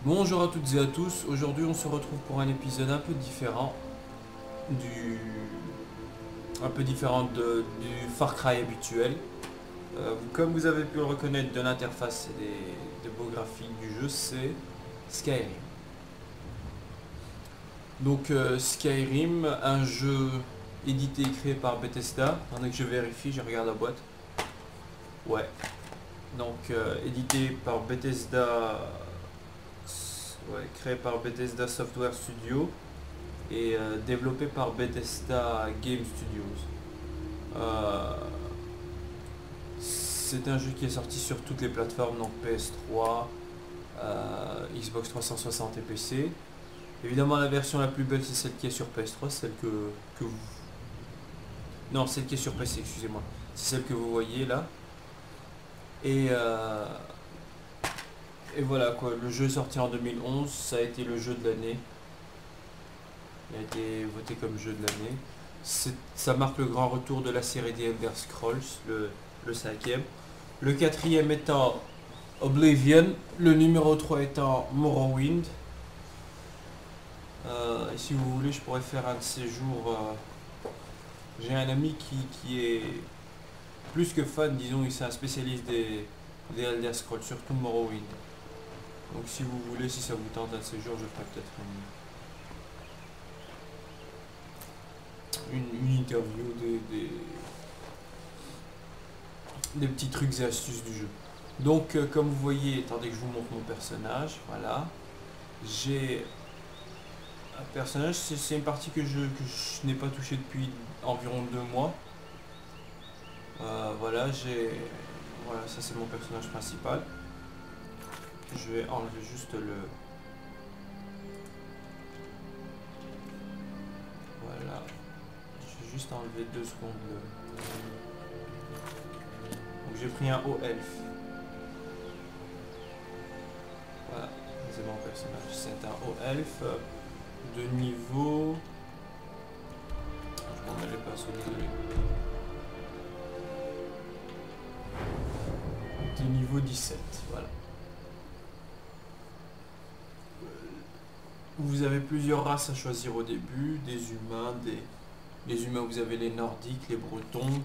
Bonjour à toutes et à tous, aujourd'hui on se retrouve pour un épisode un peu différent du du Far Cry habituel. Comme vous avez pu le reconnaître de l'interface et des beaux graphiques du jeu, c'est Skyrim. Donc Skyrim, un jeu édité et créé par Bethesda. Attendez que je vérifie, je regarde la boîte. Ouais. Donc édité par Bethesda, ouais, créé par Bethesda Software Studio et développé par Bethesda Game Studios. C'est un jeu qui est sorti sur toutes les plateformes, donc PS3, Xbox 360 et PC. Évidemment, la version la plus belle, c'est celle qui est sur PS3, celle que vous... Non, celle qui est sur PC, excusez-moi. C'est celle que vous voyez là. Et voilà quoi, le jeu est sorti en 2011, ça a été le jeu de l'année. Il a été voté comme jeu de l'année. Ça marque le grand retour de la série des Elder Scrolls, le cinquième. Le quatrième étant Oblivion, le numéro 3 étant Morrowind. Et si vous voulez, je pourrais faire un de ces jours. J'ai un ami qui est plus que fan, disons, il est un spécialiste des Elder Scrolls, surtout Morrowind. Donc si vous voulez, si ça vous tente un de ces jours, je ferai peut-être une interview des petits trucs et astuces du jeu. Donc comme vous voyez, attendez que je vous montre mon personnage, voilà. J'ai un personnage, c'est une partie que je n'ai pas touché depuis environ 2 mois. Voilà, voilà, ça c'est mon personnage principal. Je vais enlever juste voilà. Je vais juste enlever 2 secondes Donc j'ai pris un haut elfe. Voilà, c'est mon personnage. C'est un haut elfe de niveau... Je m'en mets les pinceaux, désolé. De niveau 17, voilà. Vous avez plusieurs races à choisir au début, des humains, les humains, vous avez les nordiques, les bretons,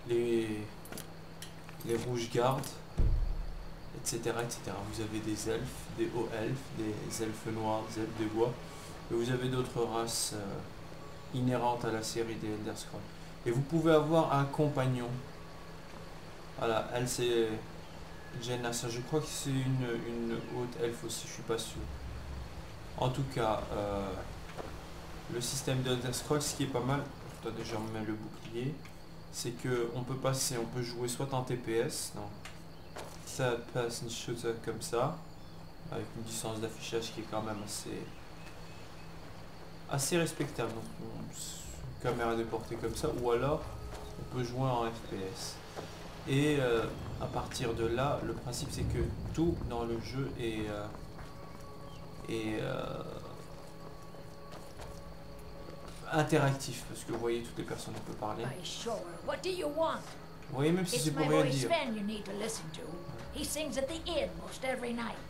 les rouges-gardes, etc., etc. Vous avez des elfes, des hauts elfes, des elfes noirs, des elfes de bois, et vous avez d'autres races inhérentes à la série des Elder Scrolls. Et vous pouvez avoir un compagnon. Voilà, elle c'est Jenna, ça je crois que c'est une haute elfe aussi, je suis pas sûr. En tout cas, le système de Elder Scrolls, ce qui est pas mal, attendez, je remets le bouclier, c'est que on peut jouer soit en TPS, non, ça passe une chose comme ça, avec une distance d'affichage qui est quand même assez respectable. Donc, une caméra déportée comme ça, ou alors on peut jouer en FPS. Et à partir de là, le principe c'est que tout dans le jeu est interactif, parce que vous voyez, toutes les personnes peuvent parler. Vous voyez, même si c'est pour rien dire.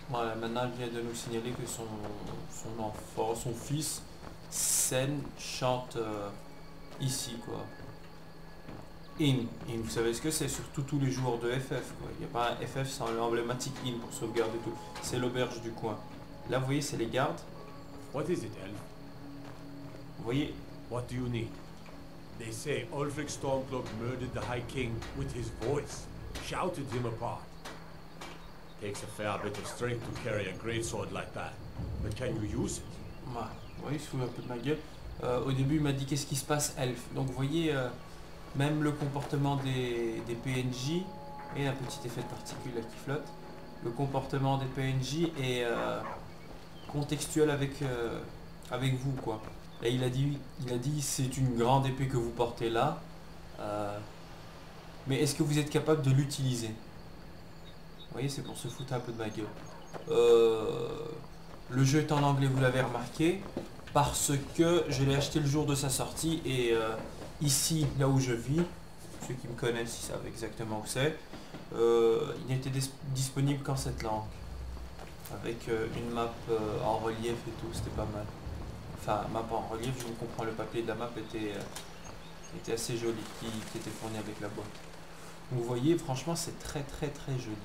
Voilà, maintenant elle vient de nous signaler que son enfant, son fils, Sen, chante ici, quoi. In, vous savez ce que c'est, surtout tous les joueurs de FF, quoi. Il n'y a pas un FF sans l'emblématique In pour sauvegarder tout. C'est l'auberge du coin. Là, vous voyez, c'est les gardes. What is it, Elf? Vous voyez. What do you need? They say Ulfric Stormcloak murdered the High King with his voice, shouted him apart. Takes a fair bit of strength to carry a greatsword like that, but can you use it? Vous voyez, il se fout un peu de ma gueule. Au début, il m'a dit qu'est-ce qui se passe, Elf. Donc, vous voyez, même le comportement des PNJ, et un petit effet de particule là qui flotte. Le comportement des PNJ est contextuel avec vous, quoi. Là, il a dit c'est une grande épée que vous portez là, mais est-ce que vous êtes capable de l'utiliser? Vous voyez, c'est pour se foutre un peu de ma gueule. Le jeu est en anglais, vous l'avez remarqué, parce que je l'ai acheté le jour de sa sortie, et ici, là où je vis, ceux qui me connaissent, ils savent exactement où c'est, il n'était disponible qu'en cette langue. avec une map en relief et tout, c'était pas mal. Enfin, map en relief, je vous comprends, le papier de la map était assez joli, qui était fourni avec la boîte. Donc, vous voyez, franchement, c'est très joli.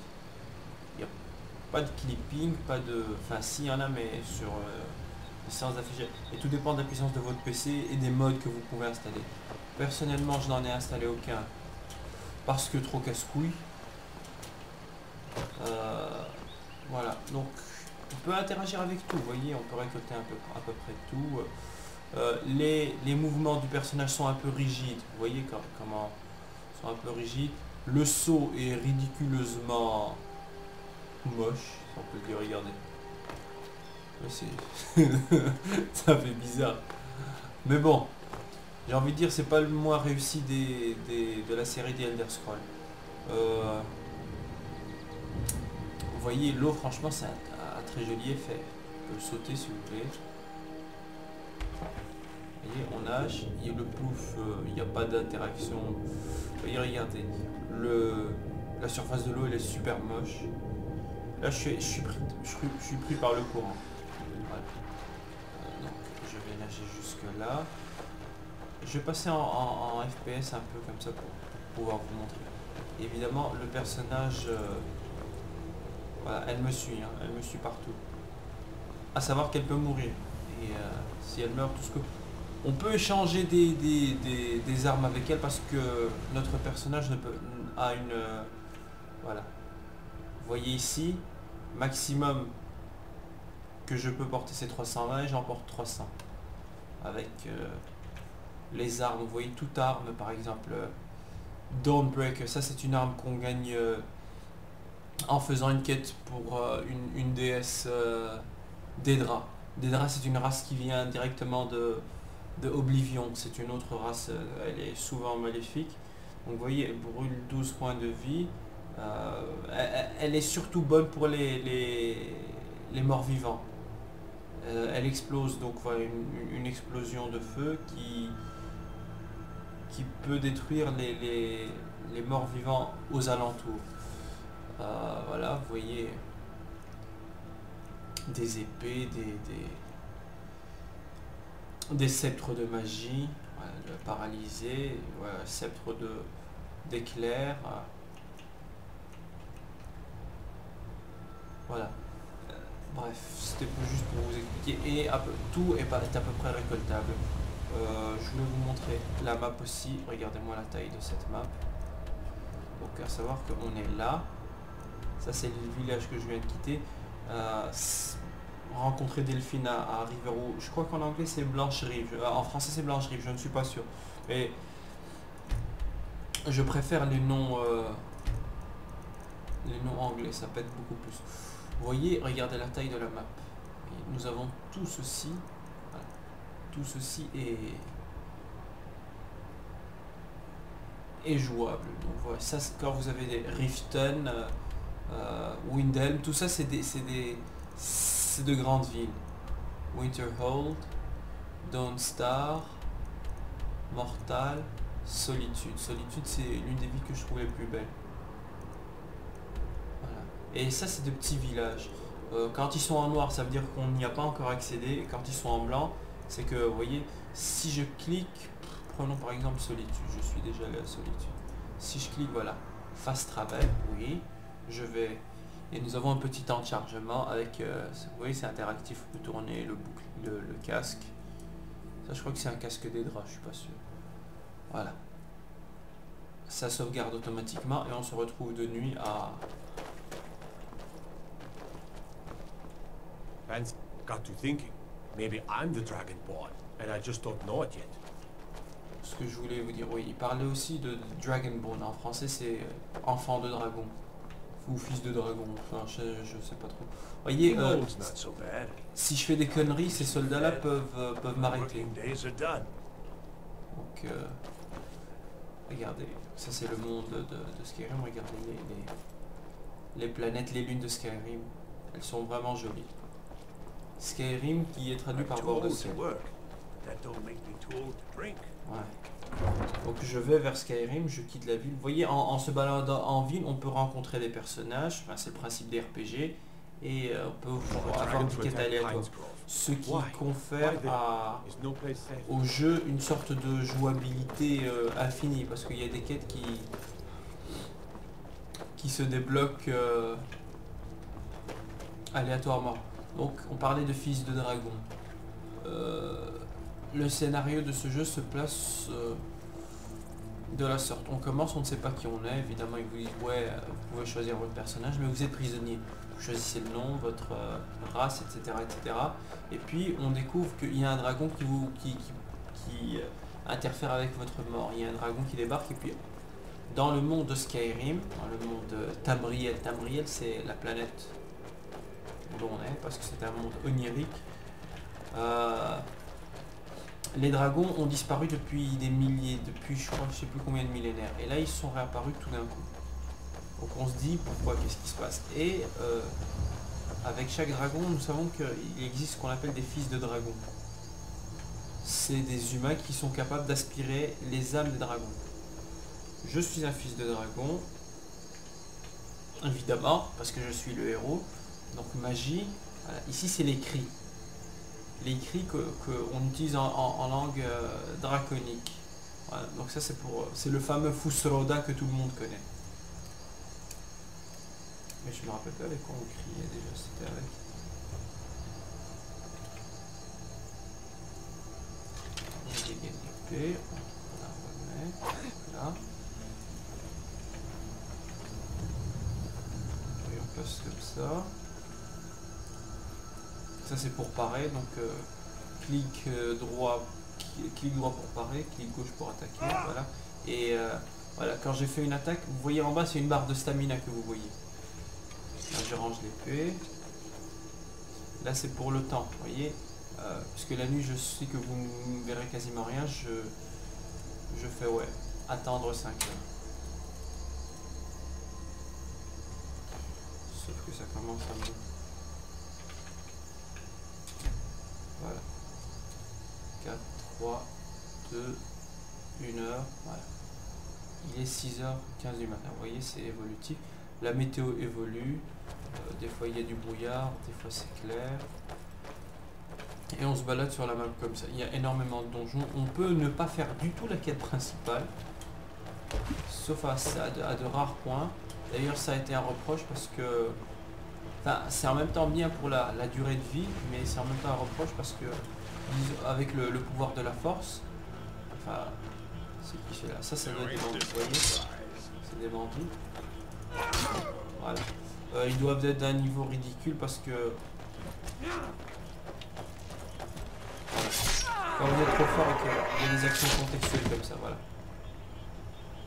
Il n'y a pas de clipping, pas de... Enfin, si, il y en a, mais sur les séances d'affichage. Et tout dépend de la puissance de votre PC et des modes que vous pouvez installer. Personnellement, je n'en ai installé aucun parce que trop casse-couille. Voilà, donc on peut interagir avec tout, vous voyez, on peut récolter à peu près tout. Les mouvements du personnage sont un peu rigides, vous voyez comment ils sont un peu rigides. Le saut est ridiculeusement moche, si on peut le dire, regardez. Ça fait bizarre. Mais bon, j'ai envie de dire, c'est pas le moins réussi de la série des Elder Scrolls. Vous voyez, l'eau, franchement, c'est un très joli effet. On peut sauter, s'il vous plaît. Vous voyez, on nage. Il y a le plouf, il n'y a pas d'interaction. Vous voyez, regardez. La surface de l'eau, elle est super moche. Là, je suis pris par le courant. Voilà. Donc, je vais nager jusque là. Je vais passer en FPS un peu comme ça pour pouvoir vous montrer. Évidemment, le personnage... voilà, elle me suit, hein, elle me suit partout. À savoir qu'elle peut mourir. Et si elle meurt, tout ce que... On peut échanger des armes avec elle parce que notre personnage a une... voilà. Vous voyez ici, maximum que je peux porter c'est 320 et j'en porte 300. Avec les armes, vous voyez, toute arme par exemple. Dawnbreaker, ça c'est une arme qu'on gagne... en faisant une quête pour une déesse Daedra. Daedra, c'est une race qui vient directement de Oblivion. C'est une autre race, elle est souvent maléfique. Donc vous voyez, elle brûle 12 points de vie. Elle est surtout bonne pour les morts vivants. Elle explose, donc voilà, une explosion de feu qui peut détruire les morts vivants aux alentours. Voilà, vous voyez des épées, des sceptres de magie, voilà, le paralysé, voilà, sceptre d'éclair. Voilà. Bref, c'était juste pour vous expliquer. Et tout est à peu près récoltable. Je voulais vous montrer la map aussi. Regardez-moi la taille de cette map. Donc à savoir qu'on est là. Ça c'est le village que je viens de quitter. Rencontrer Delphine à Riverwood. Je crois qu'en anglais c'est Blanche-Rive. En français c'est Blanche-Rive, je ne suis pas sûr. Mais je préfère les noms anglais, ça pète beaucoup plus. Vous voyez, regardez la taille de la map. Nous avons tout ceci. Voilà. Tout ceci est jouable. Donc voilà, ça quand vous avez des Riften, Windhelm, tout ça c'est de grandes villes. Winterhold, Dawnstar, Mortal, Solitude. Solitude c'est l'une des villes que je trouve les plus belles. Voilà. Et ça c'est de petits villages. Quand ils sont en noir ça veut dire qu'on n'y a pas encore accédé. Et quand ils sont en blanc c'est que vous voyez, si je clique, prenons par exemple Solitude, je suis déjà allé à Solitude. Si je clique, voilà, Fast Travel, oui, je vais... Et nous avons un petit temps de chargement avec... vous voyez, c'est interactif, vous pouvez tourner le casque. Ça, je crois que c'est un casque des draps, je suis pas sûr. Voilà. Ça sauvegarde automatiquement et on se retrouve de nuit à... Vance got to thinking. Maybe I'm the Dragonborn, and I just don't know it yet. Ce que je voulais vous dire, oui, il parlait aussi de Dragonborn. En français, c'est enfant de dragon. Ou fils de dragon, enfin, je sais pas trop. Voyez, si je fais des conneries, ces soldats-là peuvent m'arrêter. Donc, regardez, ça c'est le monde de Skyrim. Regardez les planètes, les lunes de Skyrim. Elles sont vraiment jolies. Skyrim qui est traduit par bord de ciel. Ouais. Donc je vais vers Skyrim, je quitte la ville. Vous voyez, en se baladant en ville, on peut rencontrer des personnages. Enfin, c'est le principe des RPG. et on peut For a avoir dragon des to quêtes attack aléatoires. Pines Grove. Ce qui Why? confère Why à, Is no place safe? au jeu une sorte de jouabilité infinie, parce qu'il y a des quêtes qui se débloquent aléatoirement. Donc on parlait de fils de dragon. Le scénario de ce jeu se place de la sorte. On commence, on ne sait pas qui on est, évidemment ils vous disent ouais, vous pouvez choisir votre personnage, mais vous êtes prisonnier. Vous choisissez le nom, votre race, etc., etc. Et puis on découvre qu'il y a un dragon qui interfère avec votre mort. Il y a un dragon qui débarque et puis dans le monde de Skyrim, dans le monde de Tamriel, Tamriel c'est la planète où l'on est, parce que c'est un monde onirique. Les dragons ont disparu depuis des milliers, depuis je crois, je sais plus combien de millénaires. Et là ils sont réapparus tout d'un coup. Donc on se dit pourquoi, qu'est-ce qui se passe. Et avec chaque dragon, nous savons qu'il existe ce qu'on appelle des fils de dragons. C'est des humains qui sont capables d'aspirer les âmes des dragons. Je suis un fils de dragon, évidemment, parce que je suis le héros. Donc magie, voilà. Ici c'est les cris. Les cris qu'on utilise en langue draconique. Voilà. Donc ça c'est le fameux Fusroda que tout le monde connaît. Mais je me rappelle pas avec quoi on criait déjà, c'était avec... On dégaine l'épée, on la remet, voilà. Et on passe comme ça. Ça c'est pour parer, donc clic droit pour parer, clic gauche pour attaquer, voilà. Et voilà, quand j'ai fait une attaque, vous voyez en bas c'est une barre de stamina que vous voyez. Là je range l'épée. Là c'est pour le temps, vous voyez. Puisque la nuit je sais que vous ne verrez quasiment rien, je fais ouais, attendre 5 heures. Sauf que ça commence à me... Voilà. 4, 3, 2, 1 heure, voilà. Il est 6h15 du matin, vous voyez c'est évolutif. La météo évolue, des fois il y a du brouillard, des fois c'est clair. Et on se balade sur la map comme ça. Il y a énormément de donjons. On peut ne pas faire du tout la quête principale, sauf à de rares points. D'ailleurs ça a été un reproche parce que... Enfin, c'est en même temps bien pour la durée de vie, mais c'est en même temps un reproche parce que avec le pouvoir de la force, enfin, c'est qui c'est là, ça doit être des bandits, vous voyez, c'est des bandits. Voilà. Ils doivent être d'un niveau ridicule parce que voilà. Quand vous êtes trop fort et qu'il y a des actions contextuelles comme ça, voilà.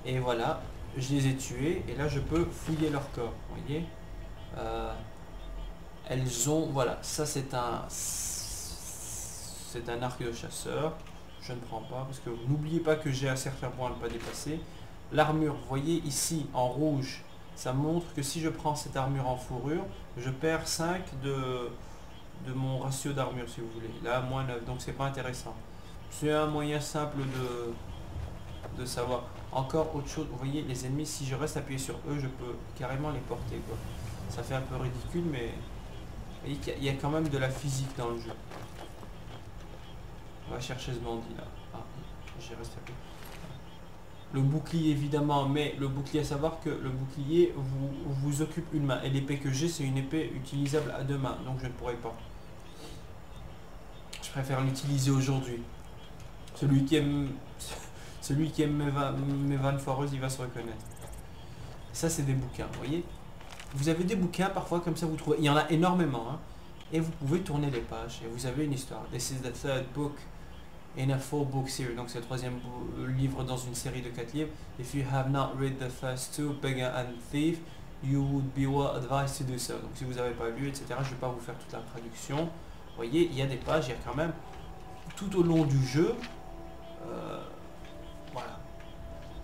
Et voilà, je les ai tués et là je peux fouiller leur corps, vous voyez. Elles ont, voilà, ça c'est un arc de chasseur. Je ne prends pas parce que n'oubliez pas que j'ai un certain point à ne pas dépasser. L'armure, vous voyez ici en rouge, ça montre que si je prends cette armure en fourrure, je perds 5 de mon ratio d'armure si vous voulez. Là, moins 9, donc c'est pas intéressant. C'est un moyen simple de savoir. Encore autre chose, vous voyez les ennemis, si je reste appuyé sur eux, je peux carrément les porter, quoi. Ça fait un peu ridicule, mais vous voyez qu'il y a quand même de la physique dans le jeu. On va chercher ce bandit là. Ah, j'ai resté appuyé. Le bouclier évidemment, mais le bouclier, à savoir que le bouclier vous occupe une main. Et l'épée que j'ai, c'est une épée utilisable à 2 mains, donc je ne pourrai pas. Je préfère l'utiliser aujourd'hui. Celui qui aime mes vannes foireuses, il va se reconnaître. Ça c'est des bouquins, vous voyez. Vous avez des bouquins parfois comme ça, vous trouvez, il y en a énormément, hein, et vous pouvez tourner les pages et vous avez une histoire. This is the third book in a 4-book series, donc c'est le 3e livre dans une série de 4 livres. If you have not read the first 2, Beggar and Thief, you would be well advised to do so. Donc si vous n'avez pas lu, etc., je ne vais pas vous faire toute la traduction. Vous voyez, il y a des pages, il y a quand même tout au long du jeu. Voilà.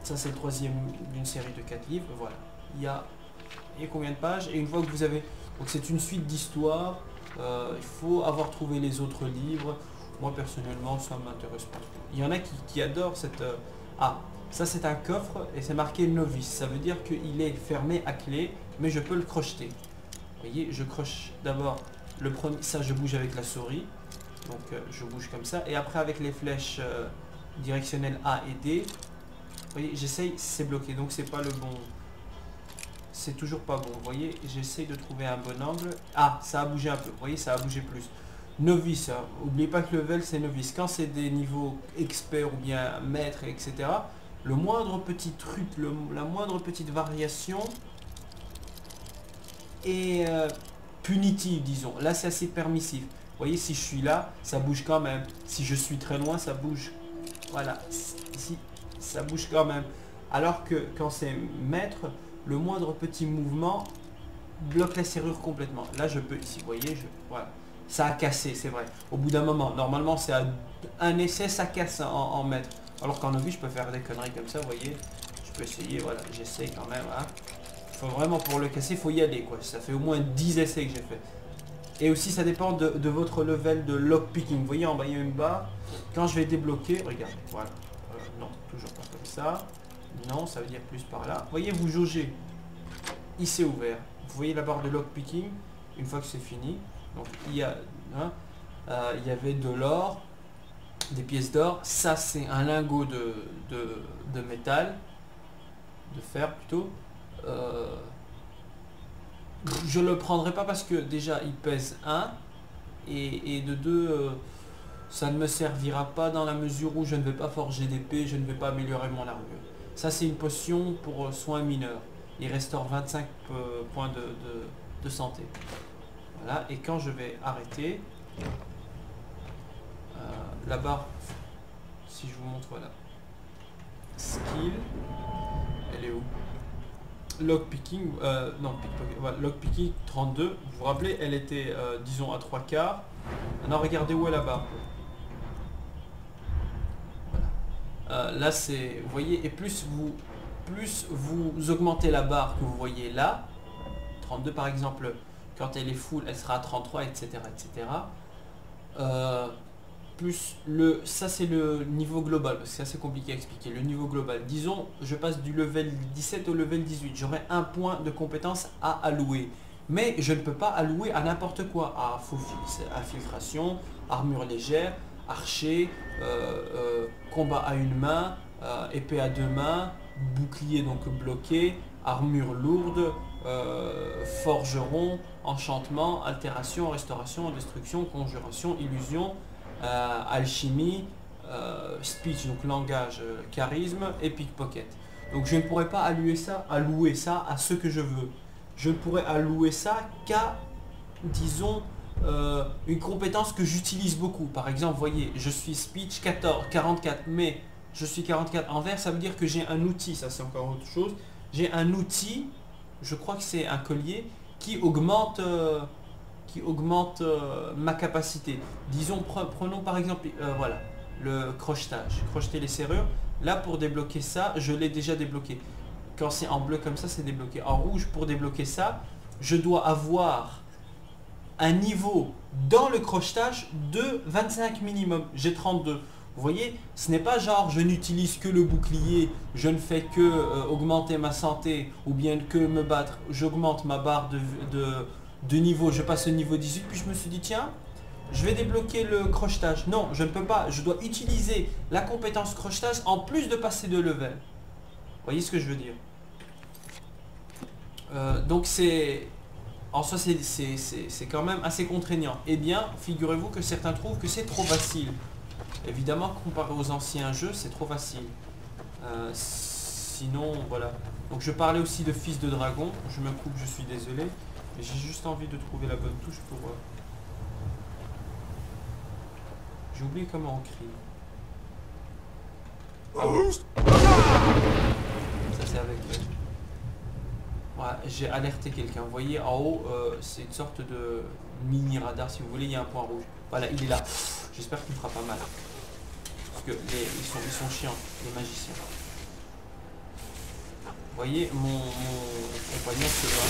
Ça c'est le 3e d'une série de 4 livres, voilà. Il y a combien de pages, et une fois que vous avez... Donc c'est une suite d'histoires, il faut avoir trouvé les autres livres. Moi personnellement ça m'intéresse pas trop. Il y en a qui adorent cette... Ah, ça c'est un coffre et c'est marqué novice, ça veut dire qu'il est fermé à clé, mais je peux le crocheter. Vous voyez, je croche d'abord le premier, ça je bouge avec la souris. Donc je bouge comme ça. Et après avec les flèches directionnelles A et D, vous voyez, j'essaye, c'est bloqué. Donc c'est pas le bon. C'est toujours pas bon. Vous voyez, j'essaye de trouver un bon angle. Ah, ça a bougé un peu. Vous voyez, ça a bougé plus. Novice, hein. N'oubliez pas que le level c'est novice. Quand c'est des niveaux experts ou bien maître, etc., le moindre petit truc, la moindre petite variation est punitive, disons. Là c'est assez permissif. Vous voyez, si je suis là, ça bouge quand même. Si je suis très loin, ça bouge. Voilà, ici, ça bouge quand même. Alors que quand c'est maître, le moindre petit mouvement bloque la serrure complètement. Là je peux, ici, vous voyez, voilà. Ça a cassé, c'est vrai. Au bout d'un moment, normalement c'est à un essai, ça casse en mètre. Alors qu'en novice, je peux faire des conneries comme ça, vous voyez. Je peux essayer, voilà, j'essaye quand même. Hein. Faut vraiment, pour le casser, il faut y aller, quoi. Ça fait au moins 10 essais que j'ai fait. Et aussi, ça dépend de votre level de lockpicking. Vous voyez, en bas, il y a une barre. Quand je vais débloquer, regardez, voilà. Non, toujours pas comme ça. Non, ça veut dire plus par là. Vous voyez, vous jaugez. Il s'est ouvert. Vous voyez la barre de lockpicking. Une fois que c'est fini. Donc il y a, hein, il y avait de l'or, des pièces d'or. Ça c'est un lingot de métal, de fer plutôt. Je le prendrai pas parce que déjà il pèse 1 et de 2 ça ne me servira pas dans la mesure où je ne vais pas forger d'épée, je ne vais pas améliorer mon armure. Ça c'est une potion pour soins mineurs. Il restaure 25 points de santé. Voilà, et quand je vais arrêter, la barre, si je vous montre, voilà, skill, elle est où? Lockpicking, non, pickpocket, voilà, lockpicking 32, vous vous rappelez, elle était, disons, à 3/4. Maintenant, regardez où est la barre. Voilà. Là, c'est, vous voyez, et plus vous augmentez la barre que vous voyez là, 32 par exemple, quand elle est full, elle sera à 33, etc. etc. Plus ça c'est le niveau global, parce que c'est assez compliqué à expliquer. Le niveau global, disons, je passe du level 17 au level 18. J'aurai un point de compétence à allouer. Mais je ne peux pas allouer à n'importe quoi. À infiltration, armure légère, archer, combat à une main, épée à 2 mains, bouclier donc bloqué, armure lourde, forgeron, enchantement, altération, restauration, destruction, conjuration, illusion, alchimie, speech, donc langage, charisme et pickpocket. Donc je ne pourrais pas allouer ça à ce que je veux. Je ne pourrais allouer ça qu'à, disons, une compétence que j'utilise beaucoup. Par exemple, vous voyez, je suis speech 44, mais je suis 44 envers, ça veut dire que j'ai un outil, ça c'est encore autre chose. J'ai un outil, je crois que c'est un collier, qui augmente ma capacité. Disons, prenons par exemple, voilà, le crochetage, crocheter les serrures. Là, pour débloquer ça, je l'ai déjà débloqué. Quand c'est en bleu comme ça, c'est débloqué. En rouge, pour débloquer ça, je dois avoir un niveau dans le crochetage de 25 minimum. J'ai 32. Vous voyez, ce n'est pas genre je n'utilise que le bouclier, je ne fais que augmenter ma santé ou bien que me battre. J'augmente ma barre de niveau, je passe au niveau 18, puis je me suis dit tiens, je vais débloquer le crochetage. Non, je ne peux pas, je dois utiliser la compétence crochetage en plus de passer de level. Vous voyez ce que je veux dire? Donc c'est... En soi c'est quand même assez contraignant. Eh bien, figurez-vous que certains trouvent que c'est trop facile. Évidemment, comparé aux anciens jeux, c'est trop facile. Sinon, voilà. Donc je parlais aussi de Fils de Dragon. Je me coupe, je suis désolé. Mais j'ai juste envie de trouver la bonne touche pour... J'ai oublié comment on crie. Ça c'est avec... Voilà, j'ai alerté quelqu'un. Vous voyez, en haut, c'est une sorte de mini radar, si vous voulez. Il y a un point rouge. Voilà, il est là. J'espère qu'il me fera pas mal. Parce que ils sont chiants, les magiciens. Vous voyez, mon compagnon se bat.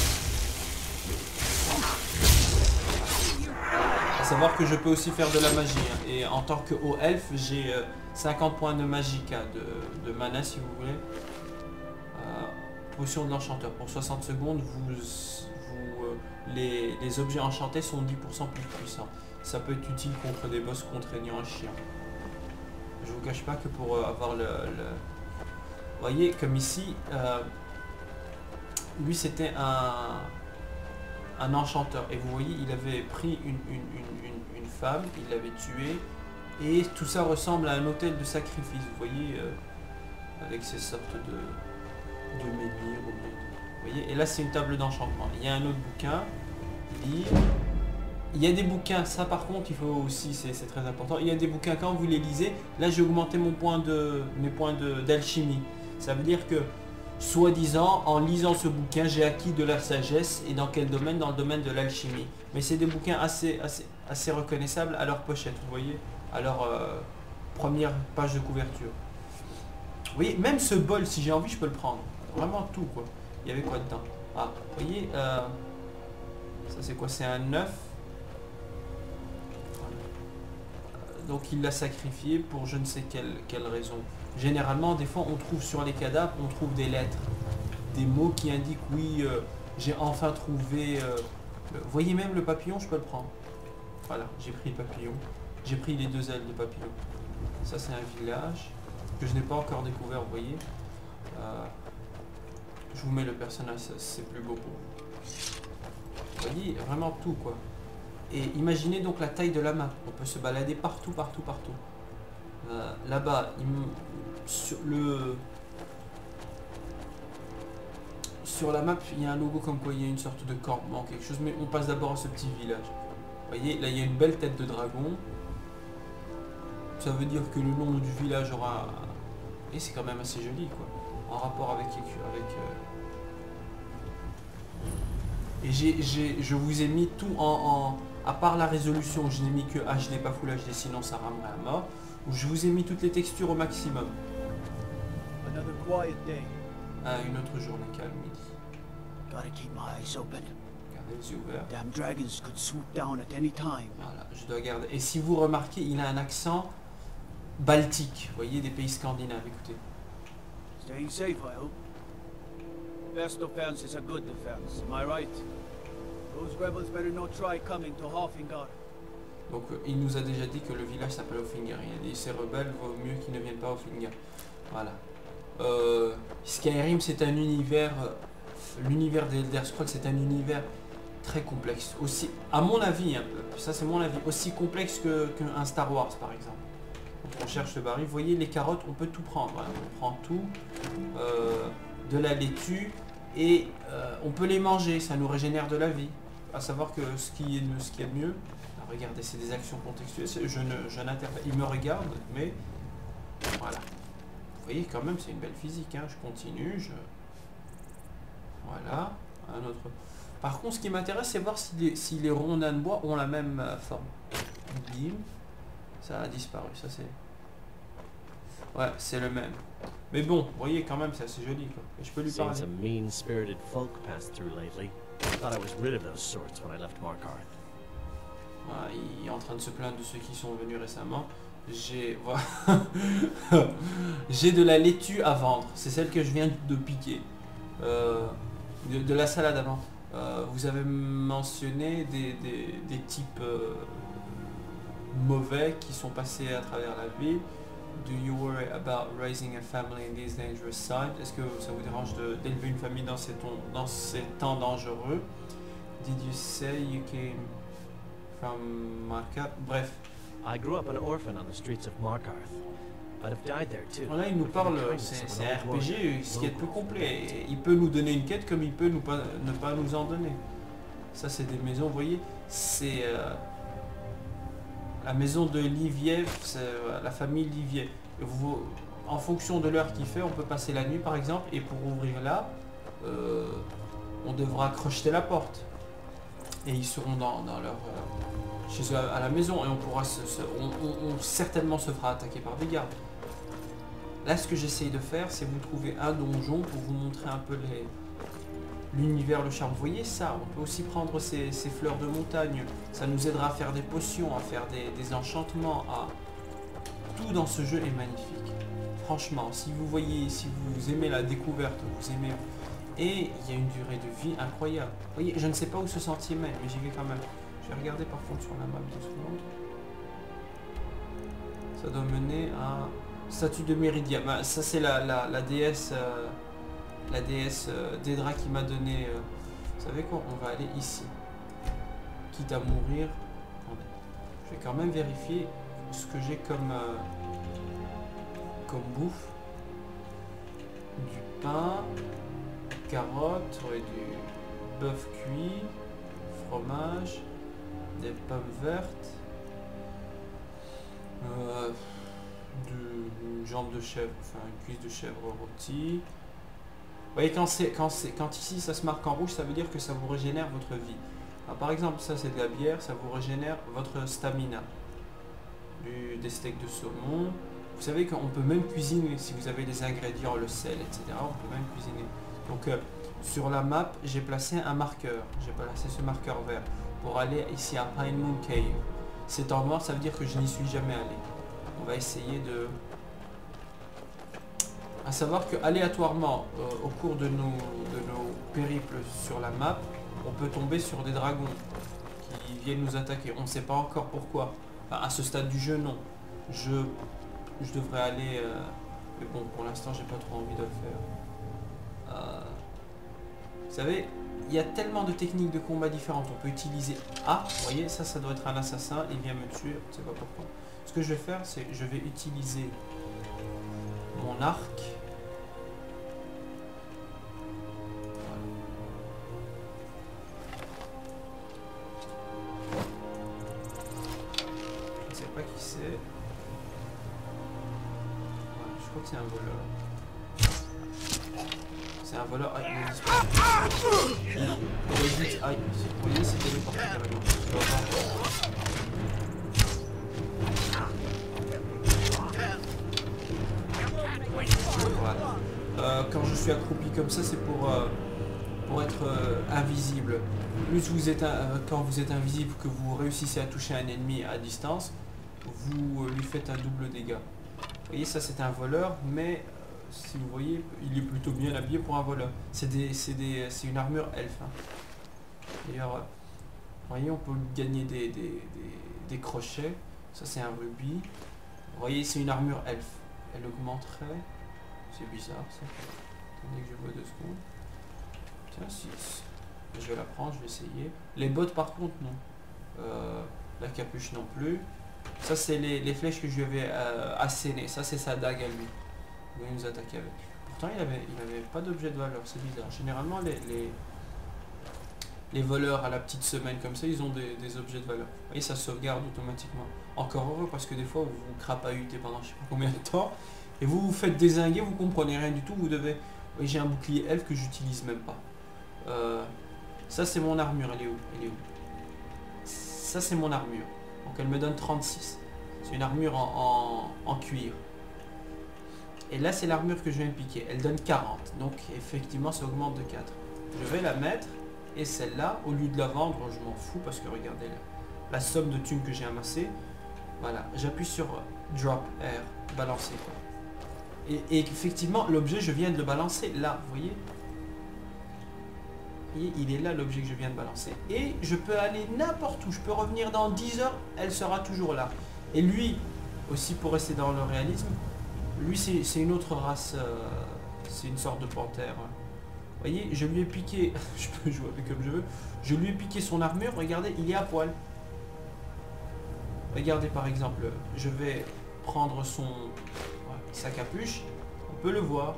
À savoir que je peux aussi faire de la magie. Hein. Et en tant que haut elfe, j'ai 50 points de magie, de mana, si vous voulez. Potion de l'enchanteur. Pour 60 secondes, vous les objets enchantés sont 10% plus puissants. Ça peut être utile contre des boss contraignants à chiens. Je vous cache pas que pour avoir vous voyez, comme ici, lui c'était un enchanteur. Et vous voyez, il avait pris une femme, il l'avait tuée. Et tout ça ressemble à un autel de sacrifice, vous voyez, avec ces sortes de menhirs. Vous voyez, et là c'est une table d'enchantement. Il y a un autre bouquin, livre. Il y a des bouquins, ça par contre il faut aussi, c'est très important. Il y a des bouquins, quand vous les lisez, là j'ai augmenté mes points d'alchimie. Ça veut dire que, soi-disant, en lisant ce bouquin, j'ai acquis de la sagesse. Et dans quel domaine? Dans le domaine de l'alchimie. Mais c'est des bouquins assez reconnaissables à leur pochette, vous voyez, à leur première page de couverture. Vous voyez, même ce bol, si j'ai envie, je peux le prendre. Vraiment tout, quoi. Il y avait quoi dedans? Ah, vous voyez, ça c'est quoi? C'est un 9. Donc il l'a sacrifié pour je ne sais quelle raison. Généralement, des fois, on trouve sur les cadavres, on trouve des lettres, des mots qui indiquent oui, j'ai enfin trouvé. Vous voyez, même le papillon, je peux le prendre. Voilà, j'ai pris le papillon. J'ai pris les 2 ailes de papillon. Ça, c'est un village que je n'ai pas encore découvert, vous voyez. Je vous mets le personnage, c'est plus beau pour vous. Vous voyez, vraiment tout, quoi. Et imaginez donc la taille de la map. On peut se balader partout. Là-bas, sur la map, il y a un logo comme quoi il y a une sorte de campement, quelque chose. Mais on passe d'abord à ce petit village. Vous voyez, là il y a une belle tête de dragon. Ça veut dire que le nom du village aura... Et c'est quand même assez joli, quoi. En rapport avec... Et je vous ai mis tout à part la résolution, je n'ai mis que HD, pas Full HD, sinon ça ramerait à mort. Je vous ai mis toutes les textures au maximum. Une autre journée calme, midi. Gardez les yeux ouverts. Voilà, je dois garder. Et si vous remarquez, il a un accent baltique. Vous voyez, des pays scandinaves, écoutez. Staying safe, I hope. Best defense is a good defense, am I right? Those rebels better not try coming to Hofingard. Donc il nous a déjà dit que le village s'appelle Hofingard. Il a dit ces rebelles, vaut mieux qu'ils ne viennent pas à Hofingard. Voilà. Skyrim, c'est un univers... l'univers d'Elder Scrolls, c'est un univers très complexe. Aussi, à mon avis, un peu, ça c'est mon avis, aussi complexe qu'un Star Wars par exemple. Donc on cherche le baril. Vous voyez, les carottes, on peut tout prendre. Hein. On prend tout. De la laitue. Et on peut les manger, ça nous régénère de la vie. À savoir que ce qui est de mieux, regardez, c'est des actions contextuelles, je n'interprète, il me regarde, mais voilà. Vous voyez quand même, c'est une belle physique, hein. Je continue, voilà, un autre. Par contre, ce qui m'intéresse, c'est voir si les rondins de bois ont la même forme. Bim, ça a disparu, ça c'est... Ouais, c'est le même. Mais bon, vous voyez quand même, c'est assez joli, quoi. Et je peux lui parler. Voilà, il est en train de se plaindre de ceux qui sont venus récemment. J'ai voilà. J'ai de la laitue à vendre. C'est celle que je viens de piquer. De la salade avant. Vous avez mentionné des types mauvais qui sont passés à travers la ville. Do you worry about raising a family in these dangerous times? Est-ce que ça vous dérange d'élever une famille dans ces temps dangereux? Did you say you came from Markarth? Bref. I grew up an orphan on the streets of Markarth. I'd have died there too. Voilà, il nous parle, c'est un RPG, ce qui est peu complet. Il peut nous donner une quête comme il peut ne pas nous en donner. Ça c'est des maisons, vous voyez, c'est la maison de Liviev, c'est la famille Liviev. En fonction de l'heure qu'il fait, on peut passer la nuit par exemple, et pour ouvrir là, on devra crocheter la porte. Et ils seront dans leur... chez eux à la maison, et on pourra on certainement se fera attaquer par des gardes. Là, ce que j'essaye de faire, c'est vous trouver un donjon pour vous montrer un peu l'univers, le charme. Vous voyez ça, on peut aussi prendre ces fleurs de montagne. Ça nous aidera à faire des potions, à faire des enchantements. Tout dans ce jeu est magnifique. Franchement, si vous voyez, si vous aimez la découverte, vous aimez Et il y a une durée de vie incroyable. Vous voyez, je ne sais pas où ce sentier mène, mais j'y vais quand même. Je vais regarder par contre sur la map 2 secondes. Ça doit mener à statue de Méridia. Bah, ça c'est la déesse Dédra qui m'a donné. Vous savez quoi? On va aller ici. Quitte à mourir. Attendez. Je vais quand même vérifier ce que j'ai comme bouffe. Du pain, carottes, ouais, du bœuf cuit, fromage, des pommes vertes, une jambe de chèvre, enfin une cuisse de chèvre rôtie. Vous voyez, quand ici ça se marque en rouge, ça veut dire que ça vous régénère votre vie. Alors, par exemple, ça c'est de la bière, ça vous régénère votre stamina. Des steaks de saumon. Vous savez qu'on peut même cuisiner si vous avez des ingrédients, le sel, etc. On peut même cuisiner. Donc sur la map, j'ai placé un marqueur. J'ai placé ce marqueur vert pour aller ici à Pine Moon Cave. C'est en noir, ça veut dire que je n'y suis jamais allé. On va essayer de... À savoir que aléatoirement, au cours de nos périples sur la map, on peut tomber sur des dragons qui viennent nous attaquer. On ne sait pas encore pourquoi. Enfin, à ce stade du jeu, non. Je devrais aller... mais bon, pour l'instant, j'ai pas trop envie de le faire. Vous savez, il y a tellement de techniques de combat différentes. On peut utiliser... Ah, vous voyez, ça doit être un assassin. Il vient me tuer, je ne sais pas pourquoi. Ce que je vais faire, c'est je vais utiliser mon arc. Je ne sais pas qui c'est. Voilà, je crois que c'est un voleur. C'est un voleur. Ah, il est disparu. Ah, vous voyez, c'est téléporté carrément. Voilà. Quand je suis accroupi comme ça, c'est pour être invisible. Plus vous êtes quand vous êtes invisible, que vous réussissez à toucher un ennemi à distance, vous lui faites un double dégât. Vous voyez, ça c'est un voleur, mais si vous voyez, il est plutôt bien habillé pour un voleur. C'est une armure elfe. Hein. D'ailleurs, vous voyez, on peut gagner des crochets. Ça c'est un rubis. Vous voyez, c'est une armure elfe. Elle augmenterait. C'est bizarre ça. Attendez que je vois 2 secondes. Tiens, 6. Je vais la prendre, je vais essayer. Les bottes par contre non. La capuche non plus. Ça c'est les flèches que je lui avais assénées. Ça c'est sa dague à lui. Il va nous attaquer avec. Pourtant il avait pas d'objet de valeur, c'est bizarre. Généralement les voleurs à la petite semaine comme ça, ils ont des objets de valeur. Vous voyez, ça sauvegarde automatiquement. Encore heureux parce que des fois vous vous crapahutez pendant je sais pas combien de temps. Et vous vous faites dézinguer, vous comprenez rien du tout, vous devez... Oui, j'ai un bouclier elfe que j'utilise même pas. Ça c'est mon armure, elle est où? Elle est où? Ça c'est mon armure. Donc elle me donne 36. C'est une armure en cuir. Et là c'est l'armure que je viens de piquer. Elle donne 40. Donc effectivement ça augmente de 4. Je vais la mettre. Et celle-là, au lieu de la vendre, je m'en fous parce que regardez la somme de thunes que j'ai amassée. Voilà, j'appuie sur Drop Air, balancer quoi. Et effectivement, l'objet, je viens de le balancer là, vous voyez. Et il est là l'objet que je viens de balancer. Et je peux aller n'importe où, je peux revenir dans 10 heures, elle sera toujours là. Et lui, aussi pour rester dans le réalisme, lui c'est une autre race, c'est une sorte de panthère. Vous voyez, je lui ai piqué, je peux jouer avec comme je veux, je lui ai piqué son armure, regardez, il est à poil. Regardez par exemple, je vais prendre sa capuche, on peut le voir.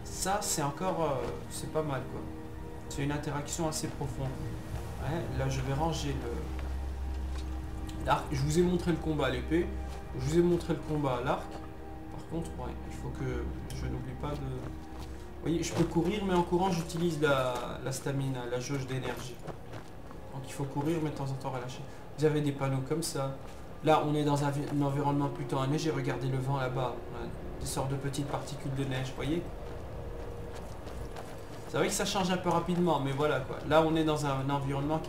Ça c'est encore, c'est pas mal quoi. C'est une interaction assez profonde. Ouais, là je vais ranger l'arc. Je vous ai montré le combat à l'épée, je vous ai montré le combat à l'arc. Par contre, ouais, il faut que je n'oublie pas de... Vous voyez, je peux courir, mais en courant, j'utilise la stamina, la jauge d'énergie. Donc il faut courir, mais de temps en temps relâcher. Vous avez des panneaux comme ça. Là, on est dans un environnement plutôt enneigé. Regardez le vent là-bas. On a des sortes de petites particules de neige, vous voyez. C'est vrai que ça change un peu rapidement, mais voilà quoi. Là, on est dans un environnement qui